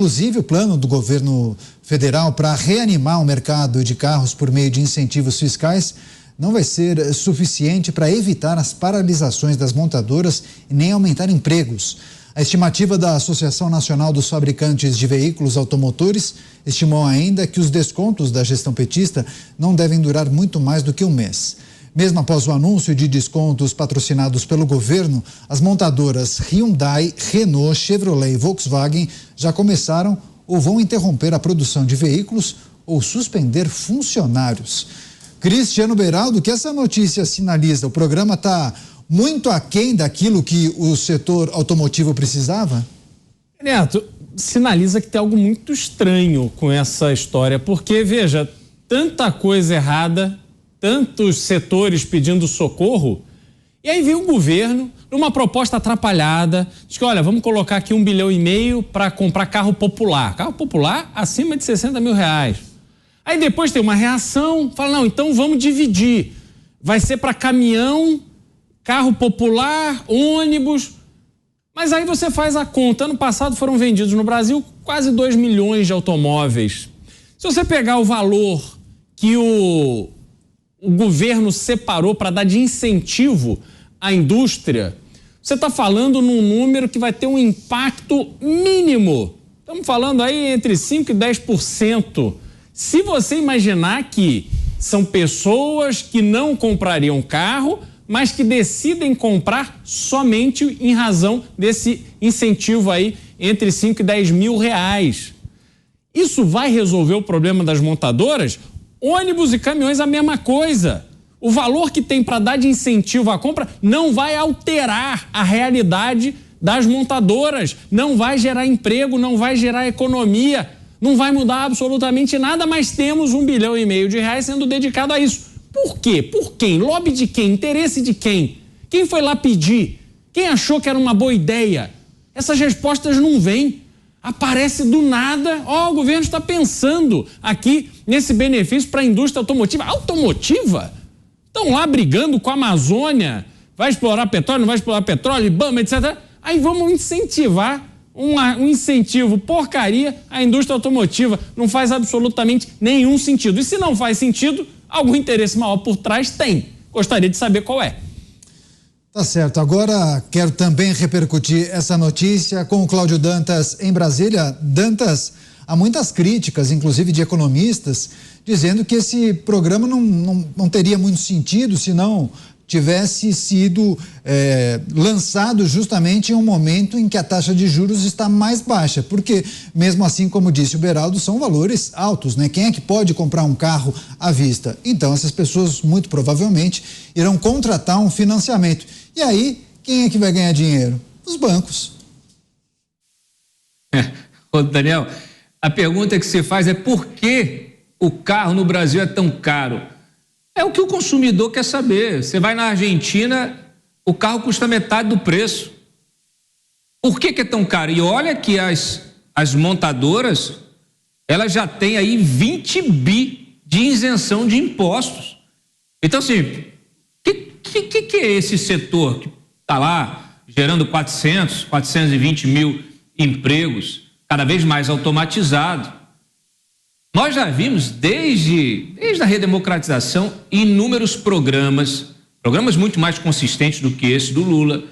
Inclusive, o plano do governo federal para reanimar o mercado de carros por meio de incentivos fiscais não vai ser suficiente para evitar as paralisações das montadoras e nem aumentar empregos. A estimativa da Associação Nacional dos Fabricantes de Veículos Automotores estimou ainda que os descontos da gestão petista não devem durar muito mais do que um mês. Mesmo após o anúncio de descontos patrocinados pelo governo, as montadoras Hyundai, Renault, Chevrolet e Volkswagen já começaram ou vão interromper a produção de veículos ou suspender funcionários. Cristiano Beraldo, o que essa notícia sinaliza? O programa está muito aquém daquilo que o setor automotivo precisava? Neto, sinaliza que tem algo muito estranho com essa história, porque, veja, tanta coisa errada, tantos setores pedindo socorro, e aí vem o governo, numa proposta atrapalhada, diz que, olha, vamos colocar aqui 1,5 bilhão para comprar carro popular acima de 60 mil reais. Aí depois tem uma reação, fala, não, então vamos dividir, vai ser para caminhão, carro popular, ônibus, mas aí você faz a conta, ano passado foram vendidos no Brasil quase 2 milhões de automóveis. Se você pegar o valor que o governo separou para dar de incentivo à indústria, você está falando num número que vai ter um impacto mínimo. Estamos falando aí entre 5% e 10%. Se você imaginar que são pessoas que não comprariam carro, mas que decidem comprar somente em razão desse incentivo aí entre 5 e 10 mil reais. Isso vai resolver o problema das montadoras? Ônibus e caminhões a mesma coisa. O valor que tem para dar de incentivo à compra não vai alterar a realidade das montadoras, não vai gerar emprego, não vai gerar economia, não vai mudar absolutamente nada, mas temos 1,5 bilhão de reais sendo dedicado a isso. Por quê? Por quem? Lobby de quem? Interesse de quem? Quem foi lá pedir? Quem achou que era uma boa ideia? Essas respostas não vêm. Aparece do nada, o governo está pensando aqui nesse benefício para a indústria automotiva. Automotiva? Estão lá brigando com a Amazônia, vai explorar petróleo, não vai explorar petróleo, IBAMA, etc. Aí vamos incentivar um incentivo porcaria à indústria automotiva. Não faz absolutamente nenhum sentido. E se não faz sentido, algum interesse maior por trás tem. Gostaria de saber qual é. Tá certo. Agora quero também repercutir essa notícia com o Cláudio Dantas em Brasília. Dantas, há muitas críticas, inclusive de economistas, dizendo que esse programa não teria muito sentido se não tivesse sido lançado justamente em um momento em que a taxa de juros está mais baixa, porque mesmo assim, como disse o Beraldo, são valores altos, né? Quem é que pode comprar um carro à vista? Então, essas pessoas muito provavelmente irão contratar um financiamento. E aí, quem é que vai ganhar dinheiro? Os bancos. Ô Daniel, a pergunta que se faz é por que o carro no Brasil é tão caro? É o que o consumidor quer saber. Você vai na Argentina, o carro custa metade do preço. Por que é tão caro? E olha que as montadoras, elas já têm aí 20 bi de isenção de impostos. Então, assim, que é esse setor que está lá gerando 420 mil empregos, cada vez mais automatizado? Nós já vimos, desde a redemocratização, inúmeros programas muito mais consistentes do que esse do Lula.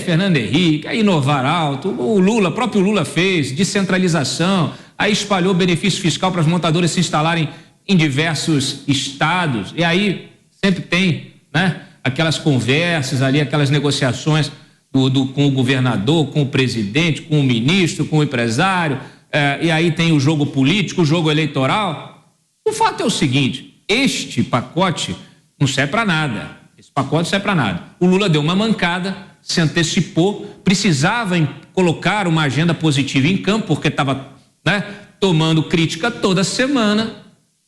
Fernando Henrique, a Inovar Alto, o próprio Lula fez, descentralização, aí espalhou benefício fiscal para as montadoras se instalarem em diversos estados, e aí sempre tem, né, aquelas conversas ali, aquelas negociações com o governador, com o presidente, com o ministro, com o empresário, e aí tem o jogo político, o jogo eleitoral. O fato é o seguinte, este pacote não serve para nada, esse pacote não serve para nada. O Lula deu uma mancada, se antecipou, precisava colocar uma agenda positiva em campo, porque estava, né, tomando crítica toda semana,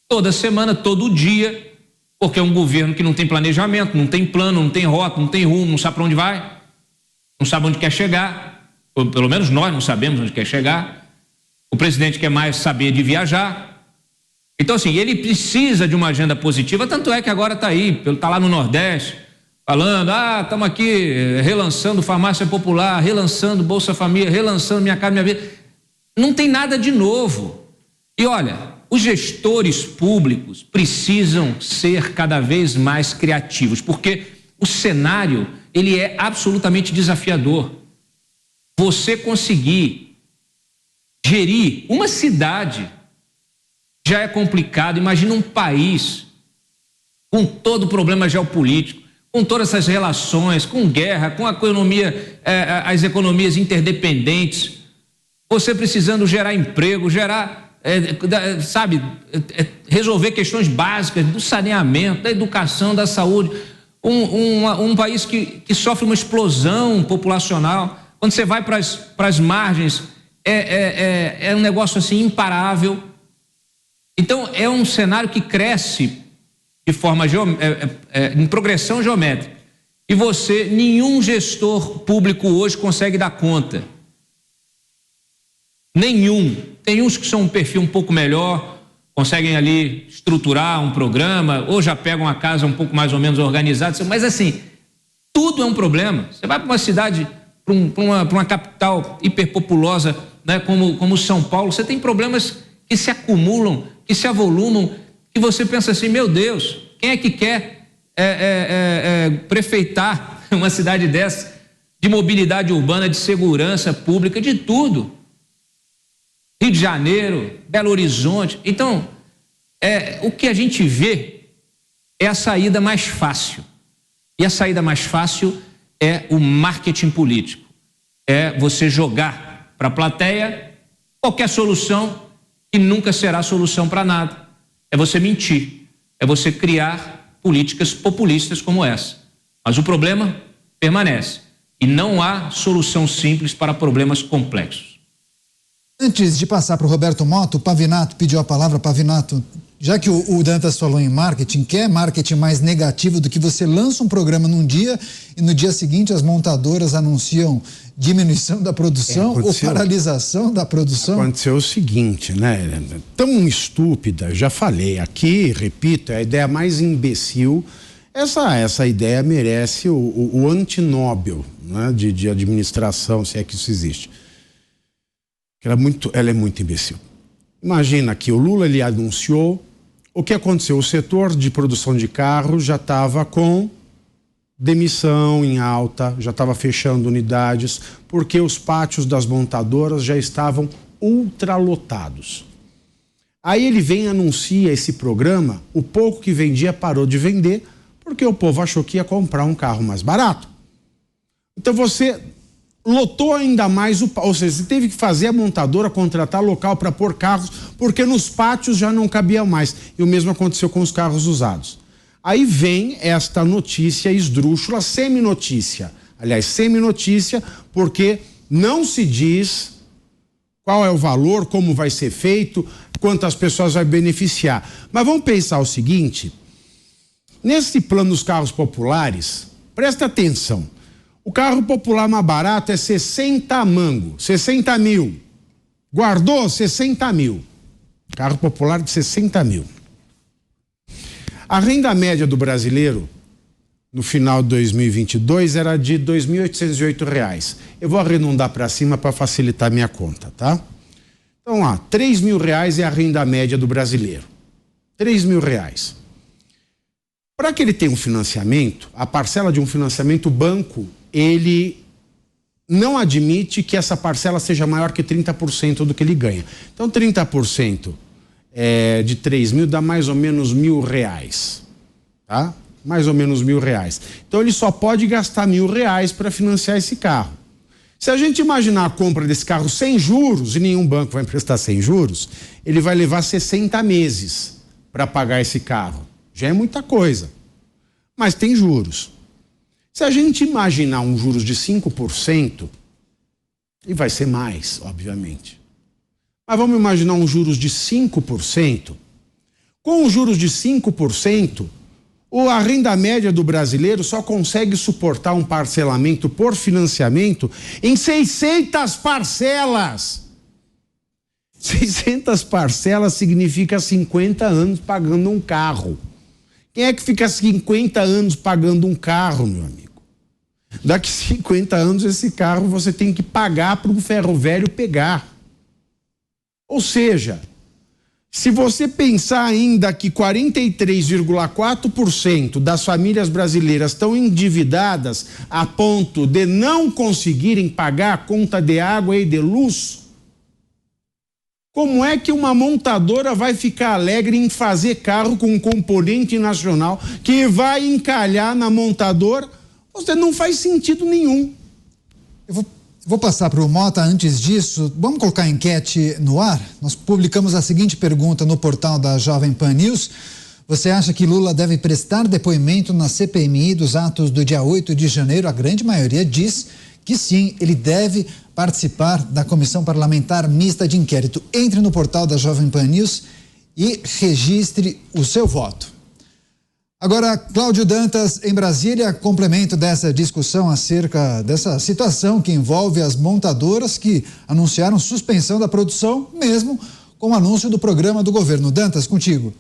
todo dia, porque é um governo que não tem planejamento, não tem plano, não tem rota, não tem rumo, não sabe para onde vai, não sabe onde quer chegar, ou pelo menos nós não sabemos onde quer chegar. O presidente quer mais saber de viajar. Então, assim, ele precisa de uma agenda positiva, tanto é que agora está lá no Nordeste, falando, estamos aqui relançando farmácia popular, relançando Bolsa Família, relançando Minha Casa Minha Vida. Não tem nada de novo. E olha, os gestores públicos precisam ser cada vez mais criativos, porque o cenário, ele é absolutamente desafiador. Você conseguir gerir uma cidade já é complicado. Imagina um país com todo o problema geopolítico, com todas essas relações, com guerra, com a economia, as economias interdependentes, você precisando gerar emprego, resolver questões básicas do saneamento, da educação, da saúde. Um país que sofre uma explosão populacional. Quando você vai para as margens, é um negócio assim imparável. Então, é um cenário que cresce de forma em progressão geométrica. E nenhum gestor público hoje consegue dar conta. Nenhum. Tem uns que são um perfil um pouco melhor, conseguem ali estruturar um programa, ou já pegam a casa um pouco mais ou menos organizada, mas assim, tudo é um problema. Você vai para uma cidade, para uma capital hiperpopulosa, né, como São Paulo, você tem problemas que se acumulam, que se avolumam, que você pensa assim, meu Deus, quem é que quer prefeitar uma cidade dessa, de mobilidade urbana, de segurança pública, de tudo? Rio de Janeiro, Belo Horizonte. Então, o que a gente vê é a saída mais fácil. E a saída mais fácil é o marketing político. É você jogar para a plateia qualquer solução que nunca será solução para nada. É você mentir. É você criar políticas populistas como essa. Mas o problema permanece. E não há solução simples para problemas complexos. Antes de passar para o Roberto Mota, o Pavinato pediu a palavra. Pavinato, já que o Dantas falou em marketing, quer marketing mais negativo do que você lança um programa num dia e no dia seguinte as montadoras anunciam diminuição da produção ou paralisação da produção? Aconteceu o seguinte, né? Tão estúpida, já falei aqui, repito, é a ideia mais imbecil. Essa ideia merece o antinóbel, né, de administração, se é que isso existe. Ela é muito imbecil. Imagina que o Lula, ele anunciou, o que aconteceu? O setor de produção de carros já estava com demissão em alta, já estava fechando unidades, porque os pátios das montadoras já estavam ultralotados. Aí ele vem e anuncia esse programa, o pouco que vendia parou de vender, porque o povo achou que ia comprar um carro mais barato. Então você lotou ainda mais ou seja, você teve que fazer a montadora contratar local para pôr carros, porque nos pátios já não cabiam mais. E o mesmo aconteceu com os carros usados. Aí vem esta notícia esdrúxula, semi-notícia, porque não se diz qual é o valor, como vai ser feito, quantas pessoas vai beneficiar. Mas vamos pensar o seguinte, nesse plano dos carros populares, presta atenção, o carro popular mais barato é 60 mil. Guardou 60 mil. Carro popular de 60 mil. A renda média do brasileiro, no final de 2022, era de R$ 2.808. Eu vou arredondar para cima para facilitar minha conta, tá? Então lá, R$ 3.000 é a renda média do brasileiro. R$ 3.000. Para que ele tenha um financiamento, a parcela de um financiamento, o banco, ele não admite que essa parcela seja maior que 30% do que ele ganha. Então 30% de 3 mil dá mais ou menos R$1.000, tá? Mais ou menos R$1.000. Então ele só pode gastar R$1.000 para financiar esse carro. Se a gente imaginar a compra desse carro sem juros, e nenhum banco vai emprestar sem juros, ele vai levar 60 meses para pagar esse carro. Já é muita coisa, mas tem juros. Se a gente imaginar um juros de 5%, e vai ser mais, obviamente, mas vamos imaginar um juros de 5%, com os juros de 5%, a renda média do brasileiro só consegue suportar um parcelamento por financiamento em 600 parcelas. 600 parcelas significa 50 anos pagando um carro. Quem é que fica 50 anos pagando um carro, meu amigo? Daqui 50 anos esse carro você tem que pagar para um ferro velho pegar. Ou seja, se você pensar ainda que 43,4% das famílias brasileiras estão endividadas a ponto de não conseguirem pagar a conta de água e de luz, como é que uma montadora vai ficar alegre em fazer carro com um componente nacional que vai encalhar na montadora? Você não faz sentido nenhum. Eu vou passar para o Mota. Antes disso, vamos colocar a enquete no ar? Nós publicamos a seguinte pergunta no portal da Jovem Pan News. Você acha que Lula deve prestar depoimento na CPMI dos atos do dia 8 de janeiro? A grande maioria diz que sim, ele deve participar da Comissão Parlamentar Mista de Inquérito. Entre no portal da Jovem Pan News e registre o seu voto. Agora, Cláudio Dantas, em Brasília, complemento dessa discussão acerca dessa situação que envolve as montadoras que anunciaram suspensão da produção, mesmo com o anúncio do programa do governo. Dantas, contigo.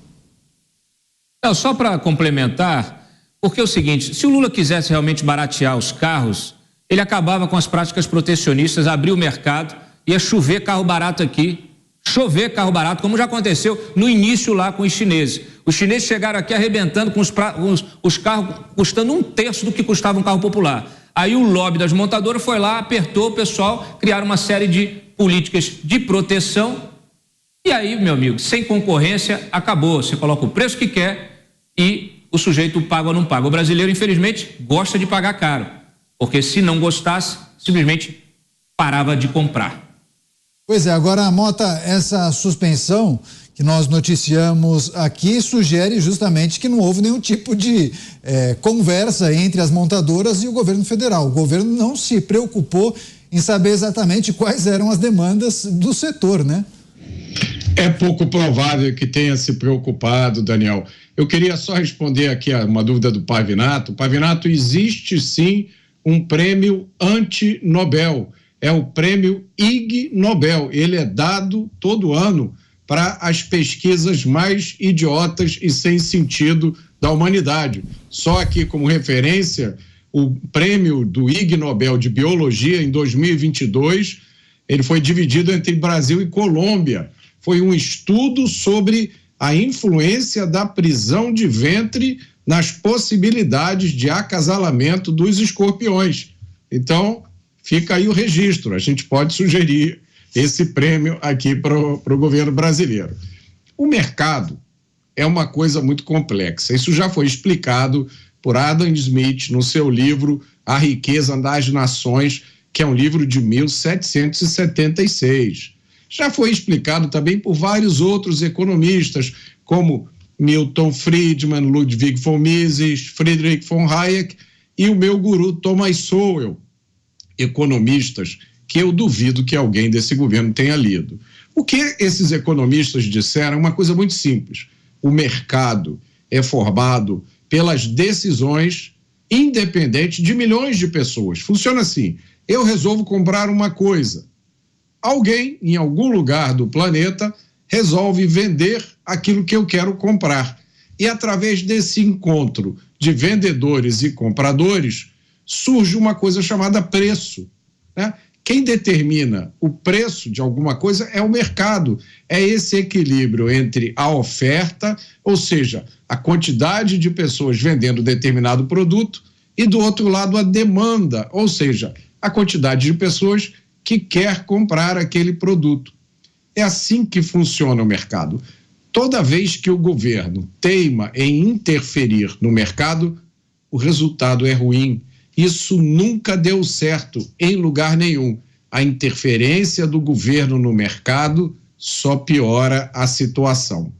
Não, só para complementar, porque é o seguinte, se o Lula quisesse realmente baratear os carros, ele acabava com as práticas protecionistas, abria o mercado, ia chover carro barato aqui, como já aconteceu no início lá com os chineses. Os chineses chegaram aqui arrebentando com os carros custando 1/3 do que custava um carro popular. Aí o lobby das montadoras foi lá, apertou o pessoal, criaram uma série de políticas de proteção. E aí, meu amigo, sem concorrência, acabou. Você coloca o preço que quer e o sujeito paga ou não paga. O brasileiro, infelizmente, gosta de pagar caro, porque se não gostasse, simplesmente parava de comprar. Pois é, agora, Mota, essa suspensão que nós noticiamos aqui sugere justamente que não houve nenhum tipo de conversa entre as montadoras e o governo federal. O governo não se preocupou em saber exatamente quais eram as demandas do setor, né? É pouco provável que tenha se preocupado, Daniel. Eu queria só responder aqui a uma dúvida do Pavinato. Pavinato, existe sim um prêmio anti-Nobel. É o prêmio Ig Nobel. Ele é dado todo ano para as pesquisas mais idiotas e sem sentido da humanidade. Só aqui como referência, o prêmio do Ig Nobel de Biologia em 2022, ele foi dividido entre Brasil e Colômbia. Foi um estudo sobre a influência da prisão de ventre nas possibilidades de acasalamento dos escorpiões. Então, fica aí o registro. A gente pode sugerir esse prêmio aqui para o governo brasileiro. O mercado é uma coisa muito complexa. Isso já foi explicado por Adam Smith no seu livro A Riqueza das Nações, que é um livro de 1776. Já foi explicado também por vários outros economistas, como Milton Friedman, Ludwig von Mises, Friedrich von Hayek e o meu guru Thomas Sowell, economistas que eu duvido que alguém desse governo tenha lido. O que esses economistas disseram é uma coisa muito simples. O mercado é formado pelas decisões independentes de milhões de pessoas. Funciona assim: eu resolvo comprar uma coisa. Alguém, em algum lugar do planeta, resolve vender aquilo que eu quero comprar. E através desse encontro de vendedores e compradores, surge uma coisa chamada preço, né? Quem determina o preço de alguma coisa é o mercado. É esse equilíbrio entre a oferta, ou seja, a quantidade de pessoas vendendo determinado produto, e do outro lado a demanda, ou seja, a quantidade de pessoas que quer comprar aquele produto. É assim que funciona o mercado. Toda vez que o governo teima em interferir no mercado, o resultado é ruim. Isso nunca deu certo em lugar nenhum. A interferência do governo no mercado só piora a situação.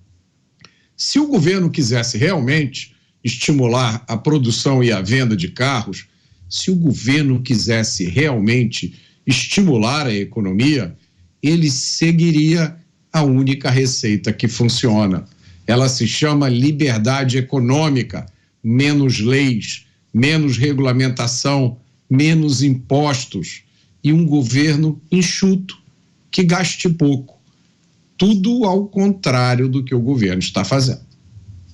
Se o governo quisesse realmente estimular a produção e a venda de carros, se o governo quisesse realmente estimular a economia, ele seguiria a única receita que funciona. Ela se chama liberdade econômica, menos leis, menos regulamentação, menos impostos e um governo enxuto que gaste pouco. Tudo ao contrário do que o governo está fazendo.